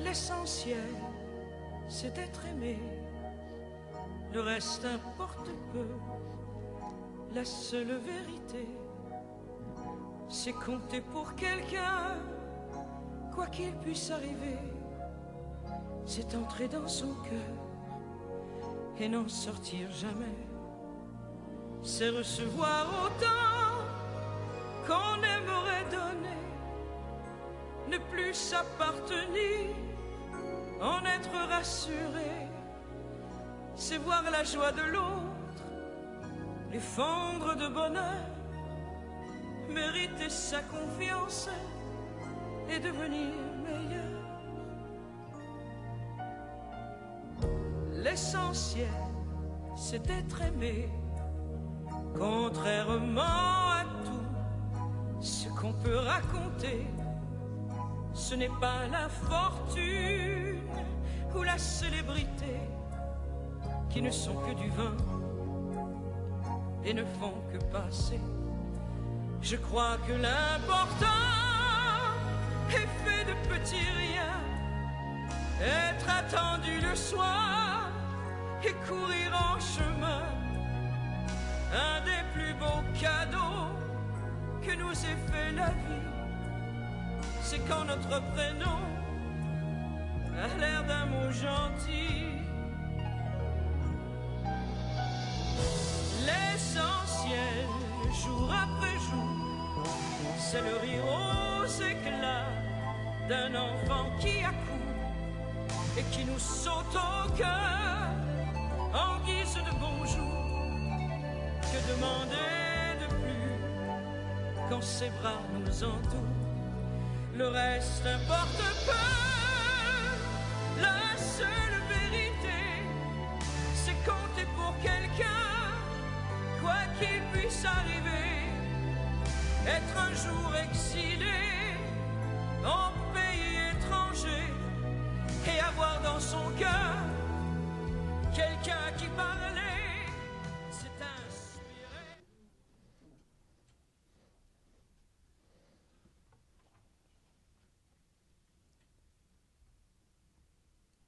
L'essentiel, c'est d'être aimé. Le reste importe peu. La seule vérité, c'est compter pour quelqu'un, quoi qu'il puisse arriver. C'est entrer dans son cœur et n'en sortir jamais. C'est recevoir autant qu'on aimerait donner, ne plus s'appartenir, en être rassuré. C'est voir la joie de l'autre, les fendre de bonheur, mériter sa confiance et devenir meilleur. L'essentiel, c'est d'être aimé, contrairement à tout ce qu'on peut raconter. Ce n'est pas la fortune ou la célébrité qui ne sont que du vin et ne font que passer. Je crois que l'important est fait de petits riens, être attendu le soir et courir en chemin. Un des plus beaux cadeaux que nous ait fait la vie, c'est quand notre prénom a l'air d'un mot gentil. L'essentiel, jour après jour, c'est le rire aux éclats d'un enfant qui accourt et qui nous saute au cœur en guise de bonjour. Que demander de plus quand ses bras nous entourent? Le reste importe peu. La seule vérité, c'est compter pour quelqu'un, quoi qu'il puisse arriver. Être un jour exilé en pays étranger et avoir dans son cœur quelqu'un qui parlait, c'est inspiré.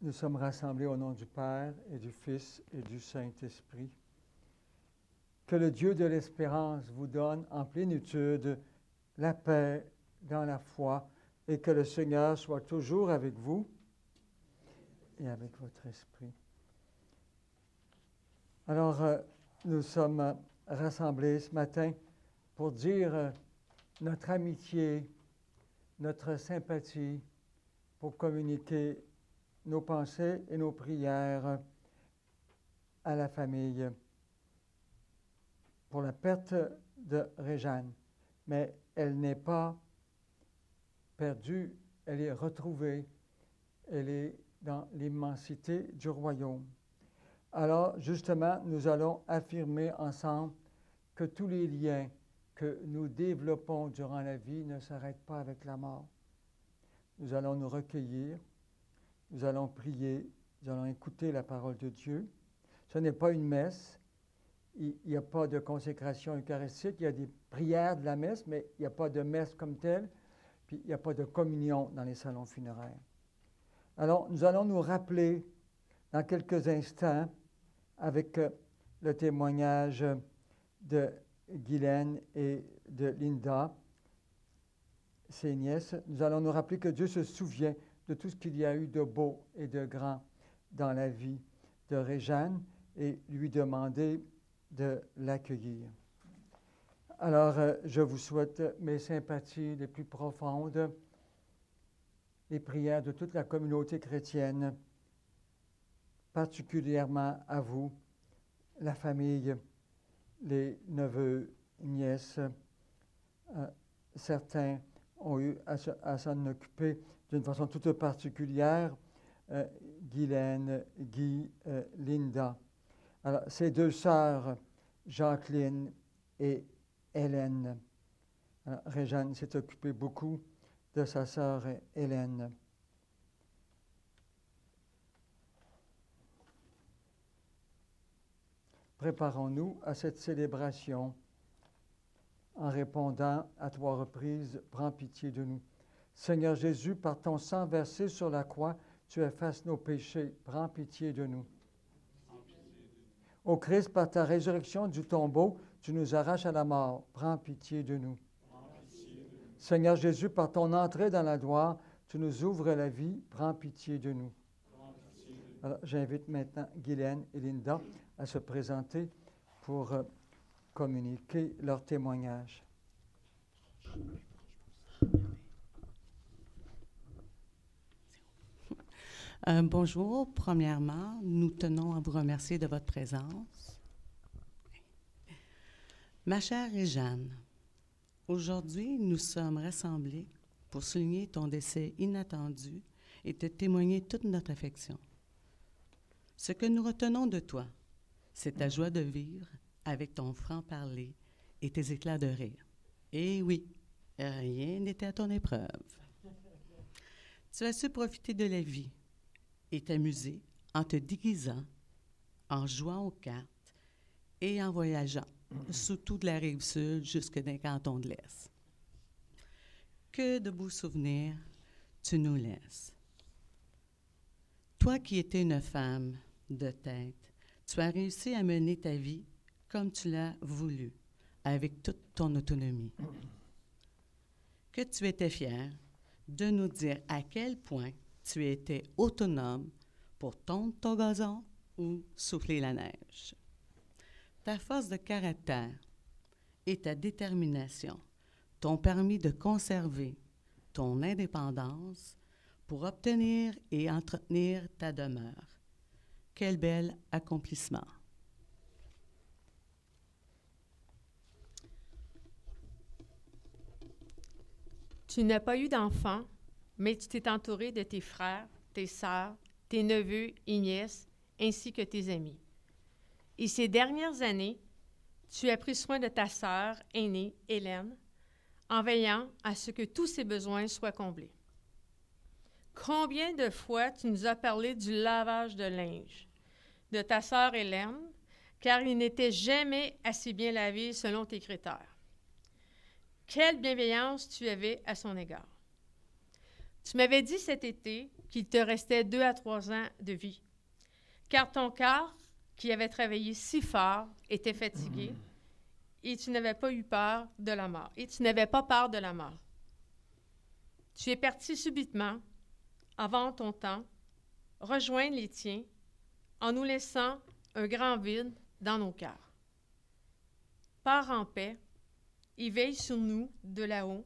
Nous sommes rassemblés au nom du Père et du Fils et du Saint-Esprit. Que le Dieu de l'espérance vous donne en plénitude la paix dans la foi et que le Seigneur soit toujours avec vous et avec votre esprit. Alors, nous sommes rassemblés ce matin pour dire notre amitié, notre sympathie, pour communiquer nos pensées et nos prières à la famille pour la perte de Réjeanne. Mais elle n'est pas perdue, elle est retrouvée, elle est dans l'immensité du royaume. Alors, justement, nous allons affirmer ensemble que tous les liens que nous développons durant la vie ne s'arrêtent pas avec la mort. Nous allons nous recueillir, nous allons prier, nous allons écouter la parole de Dieu. Ce n'est pas une messe, il n'y a pas de consécration eucharistique, il y a des prières de la messe, mais il n'y a pas de messe comme telle, puis il n'y a pas de communion dans les salons funéraires. Alors, nous allons nous rappeler dans quelques instants, avec le témoignage de Guylaine et de Linda, ses nièces, nous allons nous rappeler que Dieu se souvient de tout ce qu'il y a eu de beau et de grand dans la vie de Réjeanne et lui demander de l'accueillir. Alors, je vous souhaite mes sympathies les plus profondes, les prières de toute la communauté chrétienne, particulièrement à vous, la famille, les neveux, nièces. Certains ont eu à s'en occuper d'une façon toute particulière, Guylaine, Guy, Linda. Alors, ces deux sœurs, Jacqueline et Hélène. Alors, Réjeanne s'est occupée beaucoup de sa sœur Hélène. Préparons-nous à cette célébration en répondant à 3 reprises, « Prends pitié de nous ». Seigneur Jésus, par ton sang versé sur la croix, tu effaces nos péchés, prends pitié de nous. Ô Christ, par ta résurrection du tombeau, tu nous arraches à la mort, prends pitié de nous. Seigneur Jésus, par ton entrée dans la gloire, tu nous ouvres la vie, prends pitié de nous. Alors, j'invite maintenant Guylaine et Linda à se présenter pour communiquer leur témoignage. Bonjour. Premièrement, nous tenons à vous remercier de votre présence. Ma chère Réjeanne, aujourd'hui, nous sommes rassemblés pour souligner ton décès inattendu et te témoigner toute notre affection. Ce que nous retenons de toi, c'est ta joie de vivre avec ton franc-parler et tes éclats de rire. Et oui, rien n'était à ton épreuve. Tu as su profiter de la vie et t'amuser en te déguisant, en jouant aux cartes et en voyageant, surtout de la Rive-Sud jusque dans les cantons de l'Est. Que de beaux souvenirs tu nous laisses. Toi qui étais une femme de tête, tu as réussi à mener ta vie comme tu l'as voulu, avec toute ton autonomie. Que tu étais fière de nous dire à quel point tu étais autonome pour tondre ton gazon ou souffler la neige. Ta force de caractère et ta détermination t'ont permis de conserver ton indépendance pour obtenir et entretenir ta demeure. Quel bel accomplissement! Tu n'as pas eu d'enfant, mais tu t'es entouré de tes frères, tes sœurs, tes neveux et nièces, ainsi que tes amis. Et ces dernières années, tu as pris soin de ta sœur aînée, Hélène, en veillant à ce que tous ses besoins soient comblés. Combien de fois tu nous as parlé du lavage de linge de ta sœur Hélène, car il n'était jamais assez bien lavé selon tes critères. Quelle bienveillance tu avais à son égard. Tu m'avais dit cet été qu'il te restait 2 à 3 ans de vie, car ton corps, qui avait travaillé si fort, était fatigué, et tu n'avais pas eu peur de la mort. Et tu n'avais pas peur de la mort. Tu es parti subitement, avant ton temps, rejoindre les tiens, en nous laissant un grand vide dans nos cœurs. Pars en paix et veille sur nous de là-haut.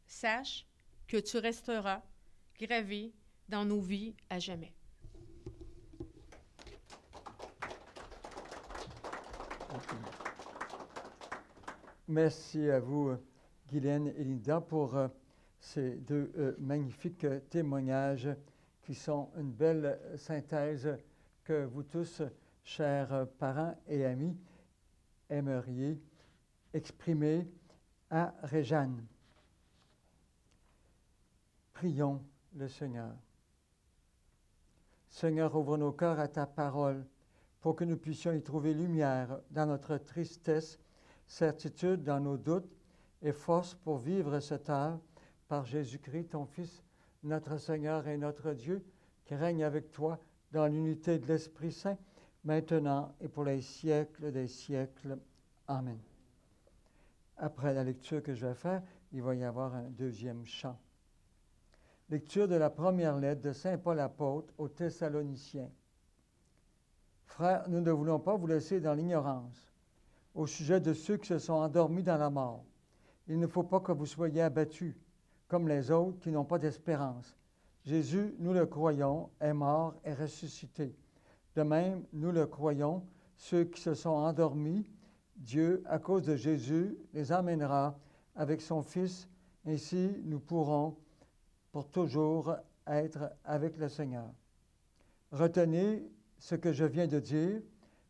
Sache que tu resteras gravé dans nos vies à jamais. Merci à vous, Guylaine et Linda, pour ces deux magnifiques témoignages qui sont une belle synthèse que vous tous, chers parents et amis, aimeriez exprimer à Réjeanne. Prions le Seigneur. Seigneur, ouvre nos cœurs à ta parole pour que nous puissions y trouver lumière dans notre tristesse, certitude dans nos doutes et force pour vivre cette heure par Jésus-Christ, ton Fils, notre Seigneur et notre Dieu, qui règne avec toi dans l'unité de l'Esprit Saint, maintenant et pour les siècles des siècles. Amen. Après la lecture que je vais faire, il va y avoir un deuxième chant. Lecture de la première lettre de Saint Paul apôtre aux Thessaloniciens. Frères, nous ne voulons pas vous laisser dans l'ignorance au sujet de ceux qui se sont endormis dans la mort. Il ne faut pas que vous soyez abattus, comme les autres qui n'ont pas d'espérance. Jésus, nous le croyons, est mort et ressuscité. De même, nous le croyons, ceux qui se sont endormis, Dieu, à cause de Jésus, les emmènera avec son Fils. Ainsi, nous pourrons pour toujours être avec le Seigneur. Retenez ce que je viens de dire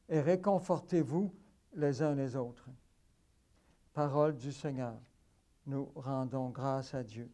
et réconfortez-vous les uns les autres. Parole du Seigneur. Nous rendons grâce à Dieu.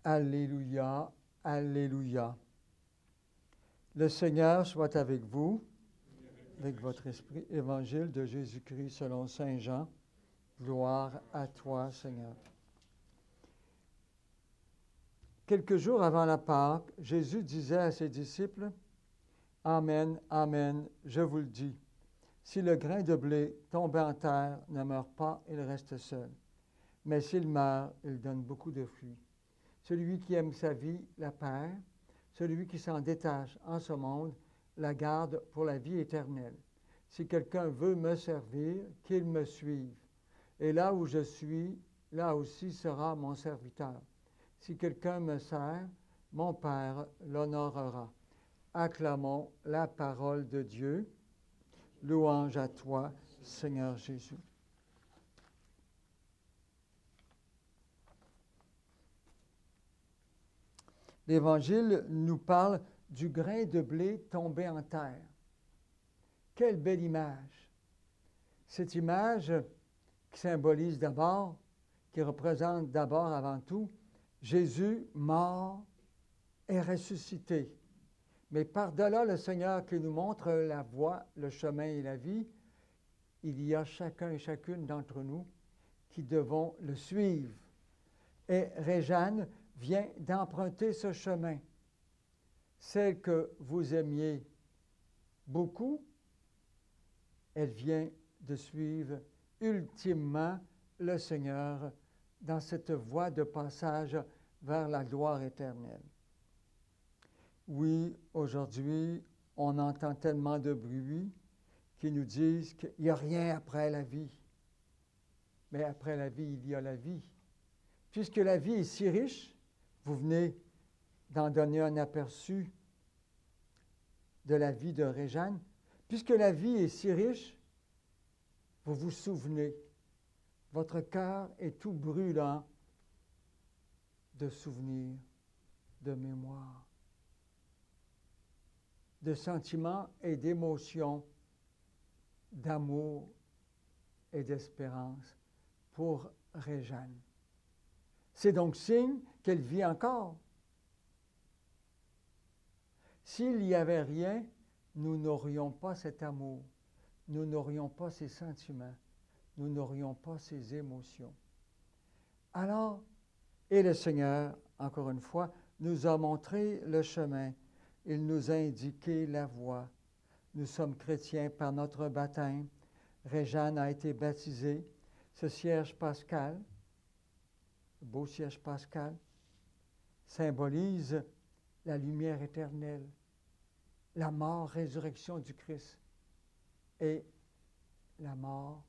Alléluia, Alléluia. Le Seigneur soit avec vous, avec votre esprit. Évangile de Jésus-Christ selon Saint Jean. Gloire à toi, Seigneur. Quelques jours avant la Pâque, Jésus disait à ses disciples, « Amen, Amen, je vous le dis, si le grain de blé tombé en terre ne meurt pas, il reste seul. Mais s'il meurt, il donne beaucoup de fruits. Celui qui aime sa vie la perd, celui qui s'en détache en ce monde la garde pour la vie éternelle. Si quelqu'un veut me servir, qu'il me suive. Et là où je suis, là aussi sera mon serviteur. Si quelqu'un me sert, mon Père l'honorera. » Acclamons la parole de Dieu. Louange à toi, Seigneur Jésus. L'Évangile nous parle du grain de blé tombé en terre. Quelle belle image! Cette image qui symbolise d'abord, qui représente d'abord avant tout, Jésus mort et ressuscité. Mais par-delà le Seigneur qui nous montre la voie, le chemin et la vie, il y a chacun et chacune d'entre nous qui devons le suivre. Et Réjeanne vient d'emprunter ce chemin. Celle que vous aimiez beaucoup, elle vient de suivre ultimement le Seigneur dans cette voie de passage vers la gloire éternelle. Oui, aujourd'hui, on entend tellement de bruit qui nous disent qu'il n'y a rien après la vie. Mais après la vie, il y a la vie. Puisque la vie est si riche, vous venez d'en donner un aperçu de la vie de Réjeanne. Puisque la vie est si riche, vous vous souvenez, votre cœur est tout brûlant de souvenirs, de mémoires, de sentiments et d'émotions, d'amour et d'espérance pour Réjeanne. C'est donc signe qu'elle vit encore. S'il n'y avait rien, nous n'aurions pas cet amour, nous n'aurions pas ces sentiments, nous n'aurions pas ces émotions. Alors, et le Seigneur, encore une fois, nous a montré le chemin, il nous a indiqué la voie. Nous sommes chrétiens par notre baptême. Réjeanne a été baptisée. Ce cierge pascal, le beau cierge pascal, symbolise la lumière éternelle, la mort, résurrection du Christ et la mort,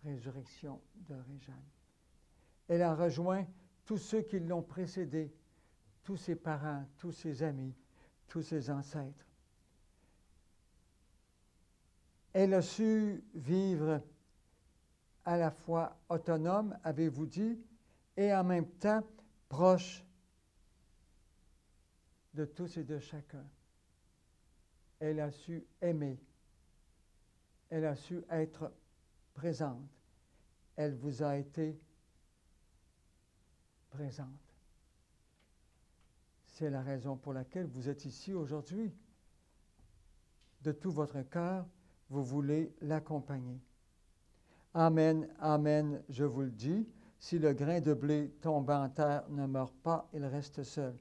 résurrection de Réjeanne. Elle a rejoint tous ceux qui l'ont précédée, tous ses parents, tous ses amis, tous ses ancêtres. Elle a su vivre à la fois autonome, avez-vous dit, et en même temps proche de tous et de chacun. Elle a su aimer. Elle a su être présente. Elle vous a été présente. C'est la raison pour laquelle vous êtes ici aujourd'hui. De tout votre cœur, vous voulez l'accompagner. Amen, amen, je vous le dis, si le grain de blé tombé en terre ne meurt pas, il reste seul.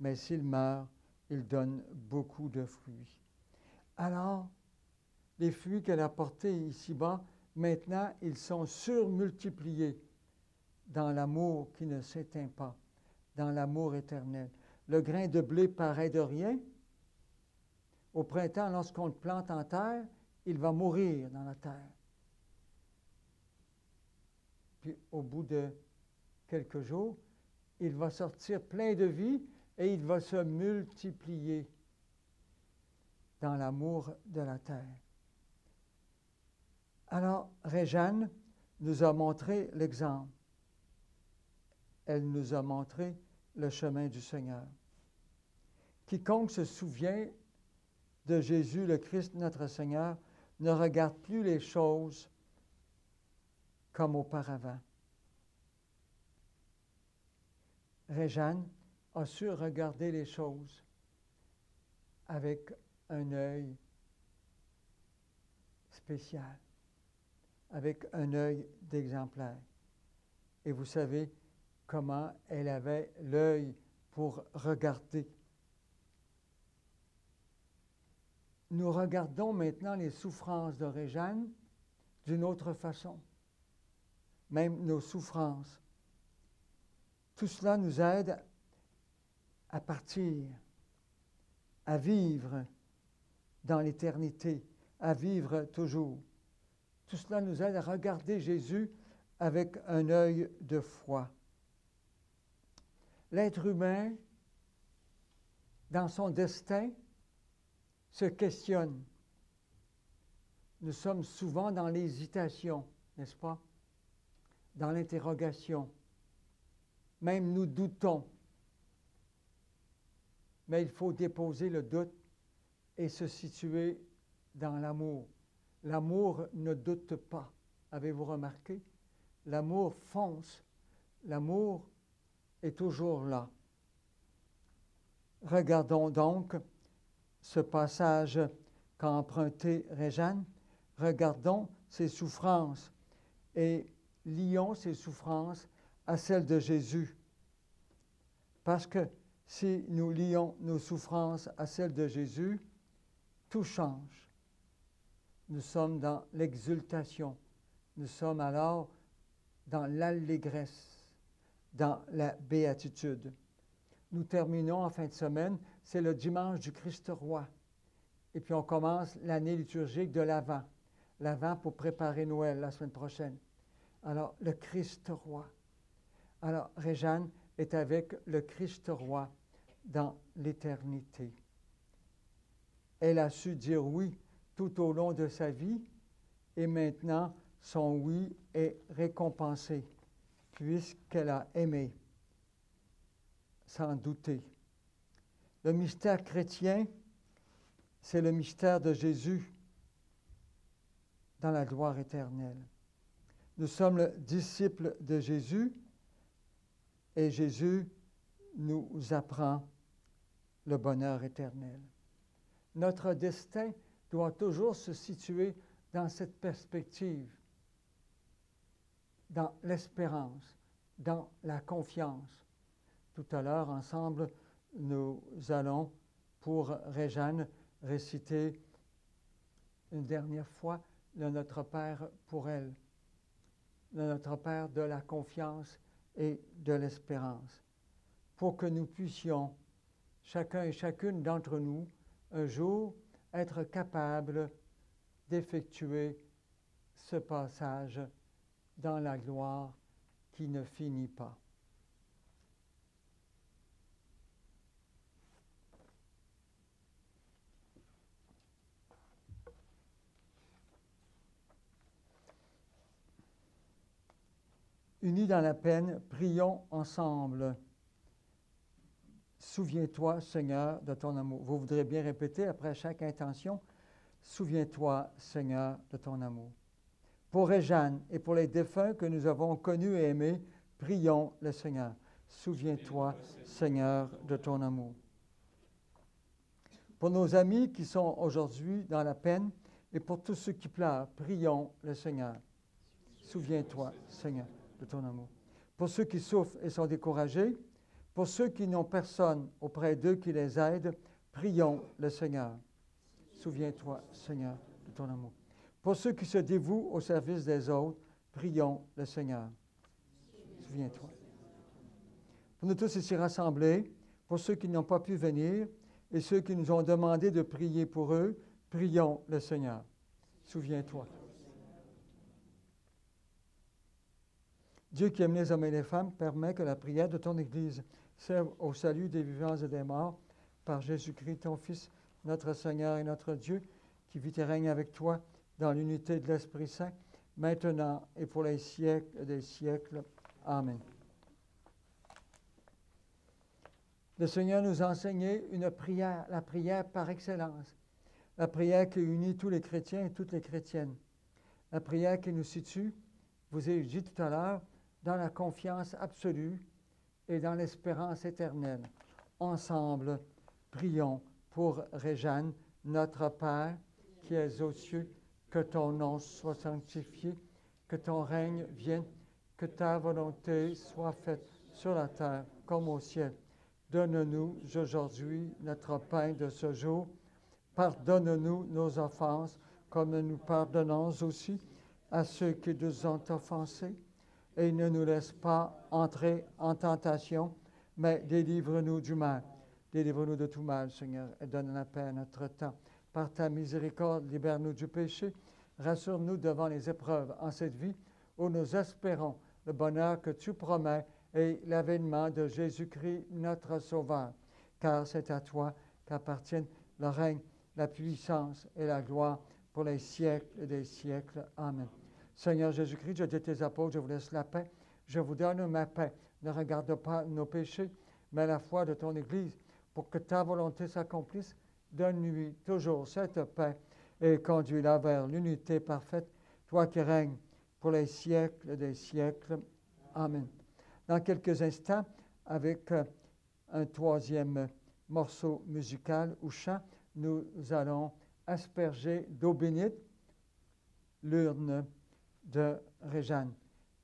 Mais s'il meurt, il donne beaucoup de fruits. Alors, les fruits qu'elle a portés ici-bas, maintenant, ils sont surmultipliés dans l'amour qui ne s'éteint pas, dans l'amour éternel. Le grain de blé paraît de rien. Au printemps, lorsqu'on le plante en terre, il va mourir dans la terre. Puis au bout de quelques jours, il va sortir plein de vie et il va se multiplier dans l'amour de la terre. Alors, Réjeanne nous a montré l'exemple. Elle nous a montré le chemin du Seigneur. Quiconque se souvient de Jésus, le Christ, notre Seigneur, ne regarde plus les choses comme auparavant. Réjeanne a su regarder les choses avec un œil spécial, avec un œil d'exemplaire. Et vous savez comment elle avait l'œil pour regarder. Nous regardons maintenant les souffrances de Réjeanne d'une autre façon, même nos souffrances. Tout cela nous aide à partir, à vivre dans l'éternité, à vivre toujours. Tout cela nous aide à regarder Jésus avec un œil de foi. L'être humain, dans son destin, se questionne. Nous sommes souvent dans l'hésitation, n'est-ce pas? Dans l'interrogation. Même nous doutons. Mais il faut déposer le doute et se situer dans l'amour. L'amour ne doute pas. Avez-vous remarqué? L'amour fonce. L'amour est toujours là. Regardons donc ce passage qu'a emprunté Réjeanne. Regardons ses souffrances et lions ses souffrances à celles de Jésus. Parce que si nous lions nos souffrances à celles de Jésus, tout change. Nous sommes dans l'exultation. Nous sommes alors dans l'allégresse, dans la béatitude. Nous terminons en fin de semaine, c'est le dimanche du Christ roi. Et puis on commence l'année liturgique de l'Avent. L'Avent pour préparer Noël la semaine prochaine. Alors, le Christ roi. Alors, Réjeanne est avec le Christ roi dans l'éternité. Elle a su dire oui tout au long de sa vie et maintenant, son oui est récompensé puisqu'elle a aimé, sans douter. Le mystère chrétien, c'est le mystère de Jésus dans la gloire éternelle. Nous sommes le disciple de Jésus et Jésus nous apprend le bonheur éternel. Notre destin doit toujours se situer dans cette perspective, dans l'espérance, dans la confiance. Tout à l'heure, ensemble, nous allons, pour Réjeanne, réciter une dernière fois le Notre Père pour elle, le Notre Père de la confiance et de l'espérance, pour que nous puissions, chacun et chacune d'entre nous, un jour, être capables d'effectuer ce passage dans la gloire qui ne finit pas. Unis dans la peine, prions ensemble. Souviens-toi, Seigneur, de ton amour. Vous voudrez bien répéter après chaque intention. Souviens-toi, Seigneur, de ton amour. Pour Réjeanne et pour les défunts que nous avons connus et aimés, prions le Seigneur. Souviens-toi, Seigneur, de ton amour. Pour nos amis qui sont aujourd'hui dans la peine et pour tous ceux qui pleurent, prions le Seigneur. Souviens-toi, Seigneur, de ton amour. Pour ceux qui souffrent et sont découragés, pour ceux qui n'ont personne auprès d'eux qui les aide, prions le Seigneur. Souviens-toi, Seigneur, de ton amour. Pour ceux qui se dévouent au service des autres, prions le Seigneur. Souviens-toi. Pour nous tous ici rassemblés, pour ceux qui n'ont pas pu venir et ceux qui nous ont demandé de prier pour eux, prions le Seigneur. Souviens-toi. Dieu qui aime les hommes et les femmes, permet que la prière de ton Église serve au salut des vivants et des morts par Jésus-Christ, ton Fils, notre Seigneur et notre Dieu, qui vit et règne avec toi dans l'unité de l'Esprit Saint, maintenant et pour les siècles des siècles. Amen. Le Seigneur nous a enseigné une prière, la prière par excellence, la prière qui unit tous les chrétiens et toutes les chrétiennes, la prière qui nous situe, vous ai dit tout à l'heure, dans la confiance absolue et dans l'espérance éternelle. ensemble, prions pour Réjeanne, notre Père, qui es aux cieux, que ton nom soit sanctifié, que ton règne vienne, que ta volonté soit faite sur la terre comme au ciel. Donne-nous aujourd'hui notre pain de ce jour. Pardonne-nous nos offenses, comme nous pardonnons aussi à ceux qui nous ont offensés. Et ne nous laisse pas entrer en tentation, mais délivre-nous du mal. Délivre-nous de tout mal, Seigneur, et donne la paix à notre temps. Par ta miséricorde, libère-nous du péché. Rassure-nous devant les épreuves en cette vie où nous espérons le bonheur que tu promets et l'avènement de Jésus-Christ, notre Sauveur. Car c'est à toi qu'appartiennent le règne, la puissance et la gloire pour les siècles des siècles. Amen. Seigneur Jésus-Christ, je dis à tes apôtres, je vous laisse la paix. Je vous donne ma paix. Ne regarde pas nos péchés, mais la foi de ton Église, pour que ta volonté s'accomplisse. Donne-lui toujours cette paix et conduis-la vers l'unité parfaite, toi qui règnes pour les siècles des siècles. Amen. Dans quelques instants, avec un troisième morceau musical ou chant, nous allons asperger d'eau bénite l'urne de Réjeanne.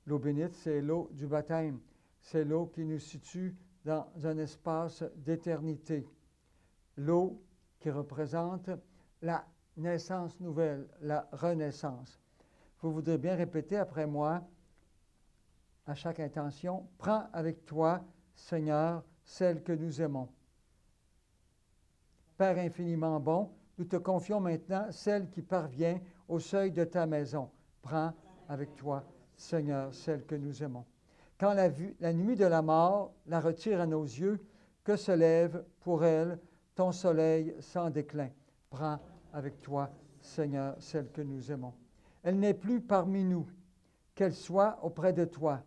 L'eau bénite, c'est l'eau du baptême. C'est l'eau qui nous situe dans un espace d'éternité. L'eau qui représente la naissance nouvelle, la renaissance. Vous voudrez bien répéter après moi, à chaque intention, « Prends avec toi, Seigneur, celle que nous aimons. » Père infiniment bon, nous te confions maintenant celle qui parvient au seuil de ta maison. Prends avec toi, Seigneur, celle que nous aimons. Quand la nuit de la mort la retire à nos yeux, que se lève pour elle ton soleil sans déclin. Prends avec toi, Seigneur, celle que nous aimons. Elle n'est plus parmi nous, qu'elle soit auprès de toi.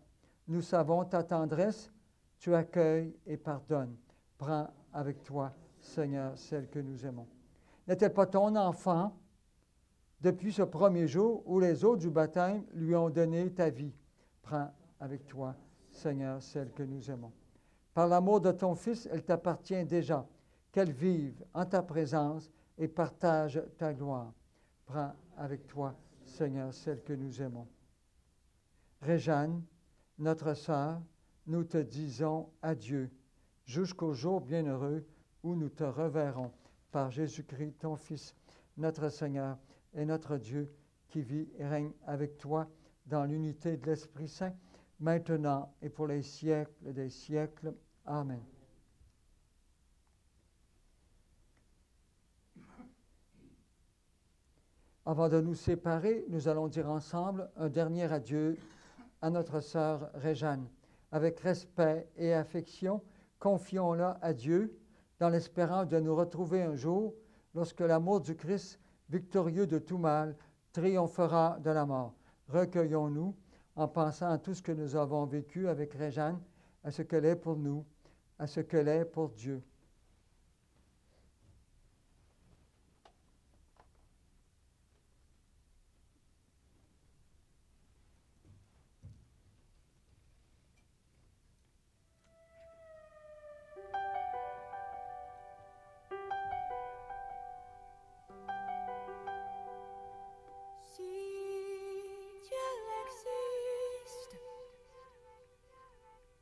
Nous savons ta tendresse, tu accueilles et pardonnes. Prends avec toi, Seigneur, celle que nous aimons. N'est-elle pas ton enfant depuis ce premier jour où les eaux du baptême lui ont donné ta vie? Prends avec toi, Seigneur, celle que nous aimons. Par l'amour de ton Fils, elle t'appartient déjà. Qu'elle vive en ta présence et partage ta gloire. Prends avec toi, Seigneur, celle que nous aimons. Réjeanne, notre sœur, nous te disons adieu, jusqu'au jour bienheureux où nous te reverrons par Jésus-Christ, ton Fils, notre Seigneur et notre Dieu, qui vit et règne avec toi dans l'unité de l'Esprit Saint, maintenant et pour les siècles des siècles. Amen. Avant de nous séparer, nous allons dire ensemble un dernier adieu à notre sœur Réjeanne. Avec respect et affection, confions-la à Dieu dans l'espérance de nous retrouver un jour lorsque l'amour du Christ, victorieux de tout mal, triomphera de la mort. Recueillons-nous en pensant à tout ce que nous avons vécu avec Réjeanne, à ce qu'elle est pour nous, à ce qu'elle est pour Dieu.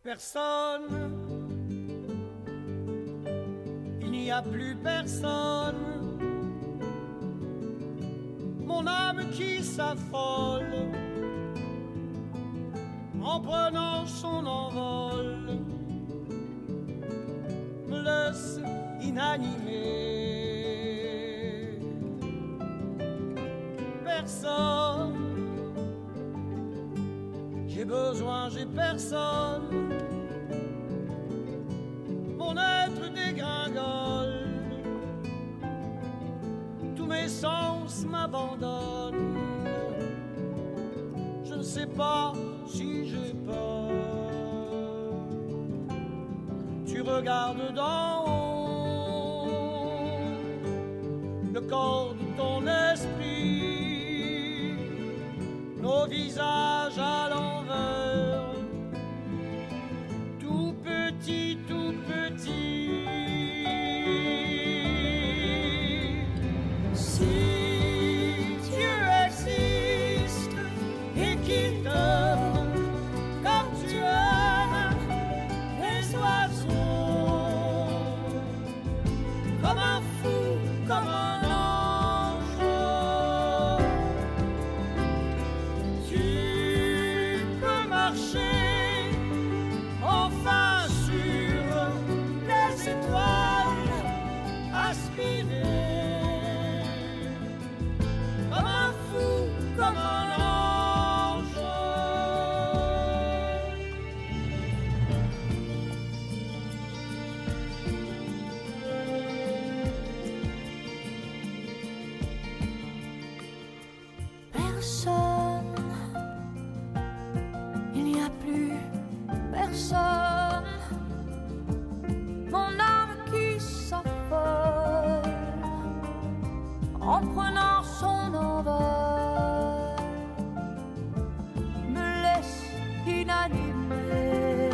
Personne, il n'y a plus personne, mon âme qui s'affole en prenant son envol me laisse inanimé. Personne, j'ai besoin, j'ai personne. Mon être dégringole, tous mes sens m'abandonnent. Je ne sais pas si j'ai peur. Tu regardes d'en haut le corps de ton esprit, nos visages à l'envers, tout petit, qu'il t'aime comme tu aimes les oiseaux, comme un fou, comme un ange. Tu peux marcher enfin sur les étoiles, aspirer comme un fou, comme un ange. Personne, il n'y a plus personne. Mon âme qui s'affole en prenant son envol me laisse inanimé.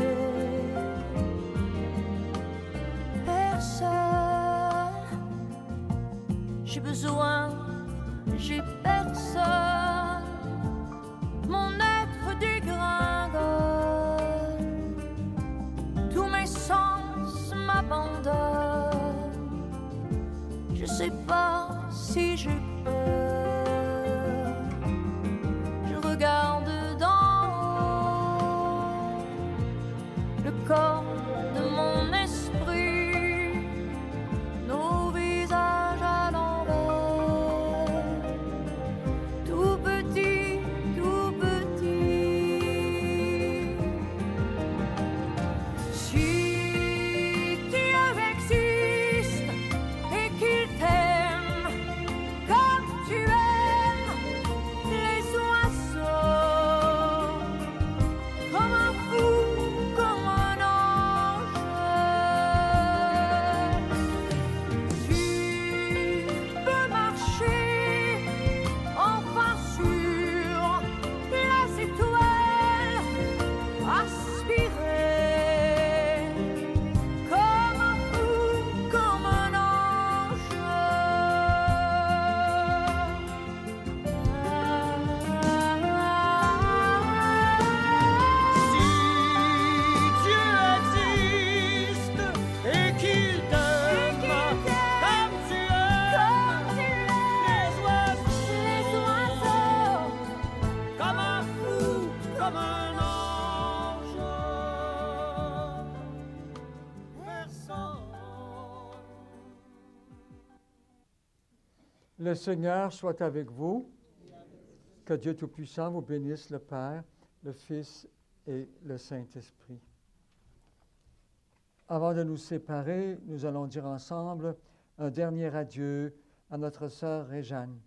Personne, j'ai besoin, j'ai personne. Mon être dégringole, tous mes sens m'abandonnent. Je sais pas si j'ai peur. Je regarde d'en haut le corps de mon esprit, nos visages à l'envers, tout petit, tout petit. Si Dieu existe et qu'il t'aime comme tu aimes les oiseaux, comme un fou, comme un ange. Tu peux marcher enfin sur les étoiles, aspirer comme un fou, comme un ange. Si Dieu existe et qu'il t'aime comme tu aimes les oiseaux, comme un fou, comme un ange. Personne. Le Seigneur soit avec vous. Que Dieu Tout-Puissant vous bénisse, le Père, le Fils et le Saint-Esprit. Avant de nous séparer, nous allons dire ensemble un dernier adieu à notre sœur Réjeanne.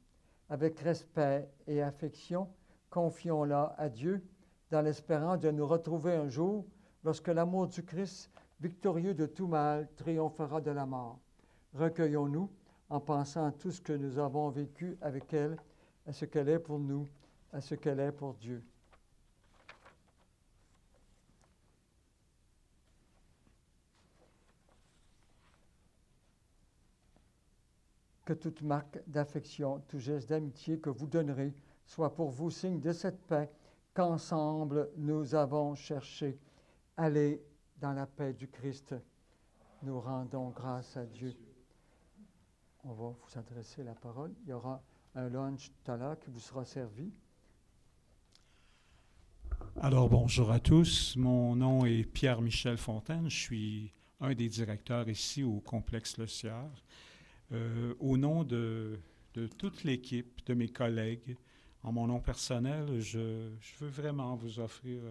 Avec respect et affection, confions-la à Dieu dans l'espérance de nous retrouver un jour lorsque l'amour du Christ, victorieux de tout mal, triomphera de la mort. Recueillons-nous en pensant à tout ce que nous avons vécu avec elle, à ce qu'elle est pour nous, à ce qu'elle est pour Dieu. Que toute marque d'affection, tout geste d'amitié que vous donnerez soit pour vous signe de cette paix qu'ensemble nous avons cherché. Allez dans la paix du Christ. Nous rendons grâce à Dieu. On va vous adresser la parole. Il y aura un lunch tout à l'heure qui vous sera servi. Alors, bonjour à tous. Mon nom est Pierre-Michel Fontaine. Je suis un des directeurs ici au complexe Le Sieur. Au nom de toute l'équipe, de mes collègues, en mon nom personnel, je veux vraiment vous offrir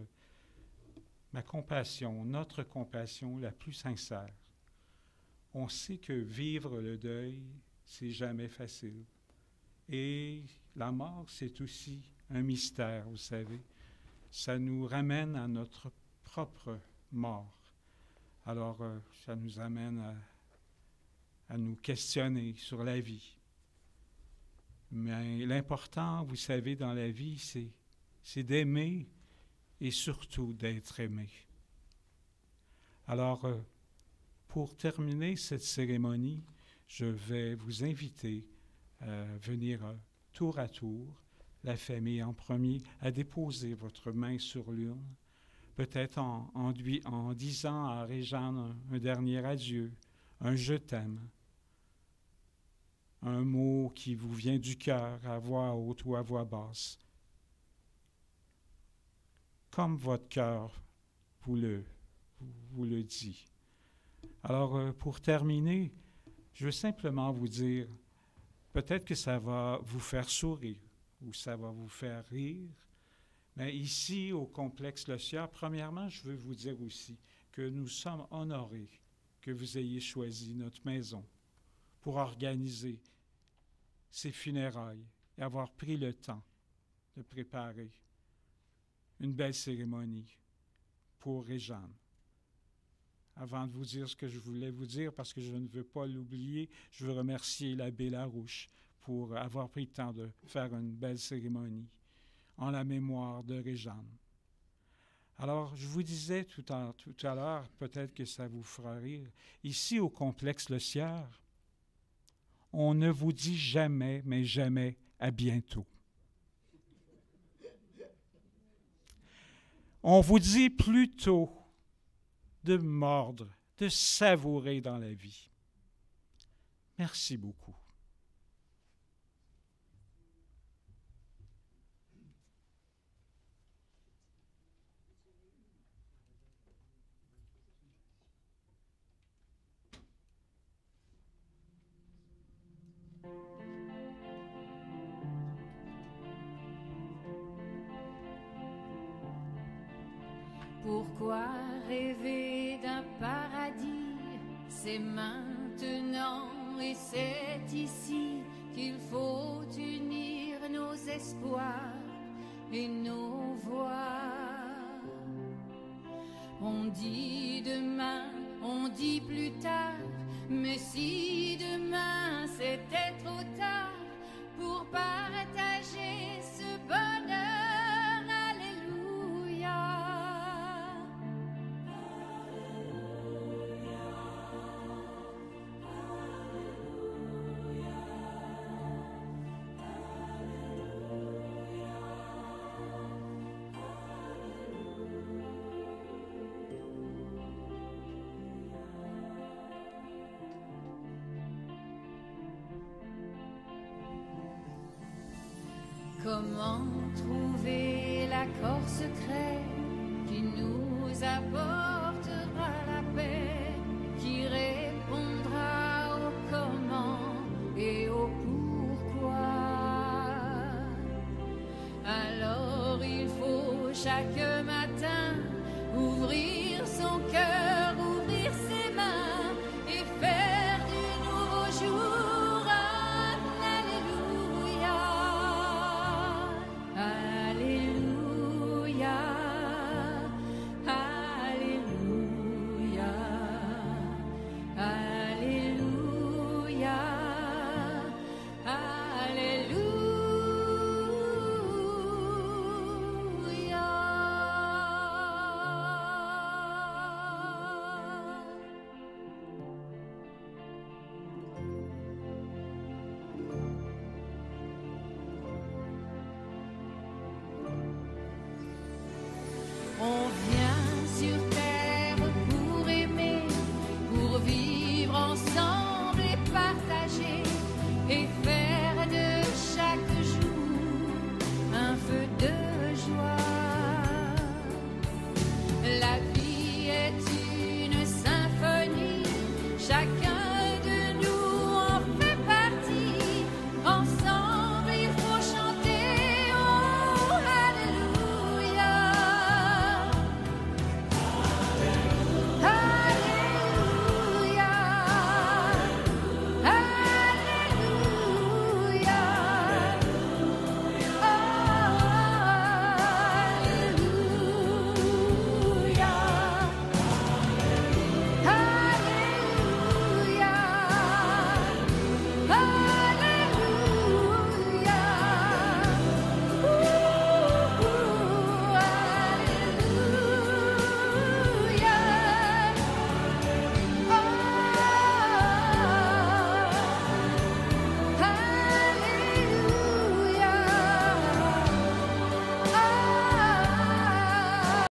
ma compassion, notre compassion la plus sincère. On sait que vivre le deuil, c'est jamais facile. Et la mort, c'est aussi un mystère, vous savez. Ça nous ramène à notre propre mort. Alors, ça nous amène à nous questionner sur la vie. Mais l'important, vous savez, dans la vie, c'est d'aimer et surtout d'être aimé. Alors, pour terminer cette cérémonie, je vais vous inviter à venir tour à tour la famille en premier à déposer votre main sur l'urne, peut-être en disant à Réjeanne un dernier adieu, un « je t'aime », un mot qui vous vient du cœur à voix haute ou à voix basse, comme votre cœur vous le dit. Alors, pour terminer, je veux simplement vous dire, peut-être que ça va vous faire sourire ou ça va vous faire rire, mais ici, au complexe Le Sieur, premièrement, je veux vous dire aussi que nous sommes honorés que vous ayez choisi notre maison pour organiser ces funérailles et avoir pris le temps de préparer une belle cérémonie pour Réjeanne. Avant de vous dire ce que je voulais vous dire, parce que je ne veux pas l'oublier, je veux remercier l'abbé Larouche pour avoir pris le temps de faire une belle cérémonie en la mémoire de Réjeanne. Alors, je vous disais tout à l'heure, peut-être que ça vous fera rire, ici au complexe Le Sieur, on ne vous dit jamais, mais jamais, à bientôt. On vous dit plutôt de mordre, de savourer dans la vie. Merci beaucoup. Pourquoi rêver d'un paradis? C'est maintenant et c'est ici qu'il faut unir nos espoirs et nos voix. On dit demain, on dit plus tard, mais si demain c'était trop tard pour partager ce bonheur, alléluia. Comment trouver l'accord secret qui nous apportera la paix, qui répondra au comment et au pourquoi? Alors il faut chaque matin ouvrir son cœur, ouvrir ses mains et faire du nouveau jour et faire de chaque jour un feu de joie.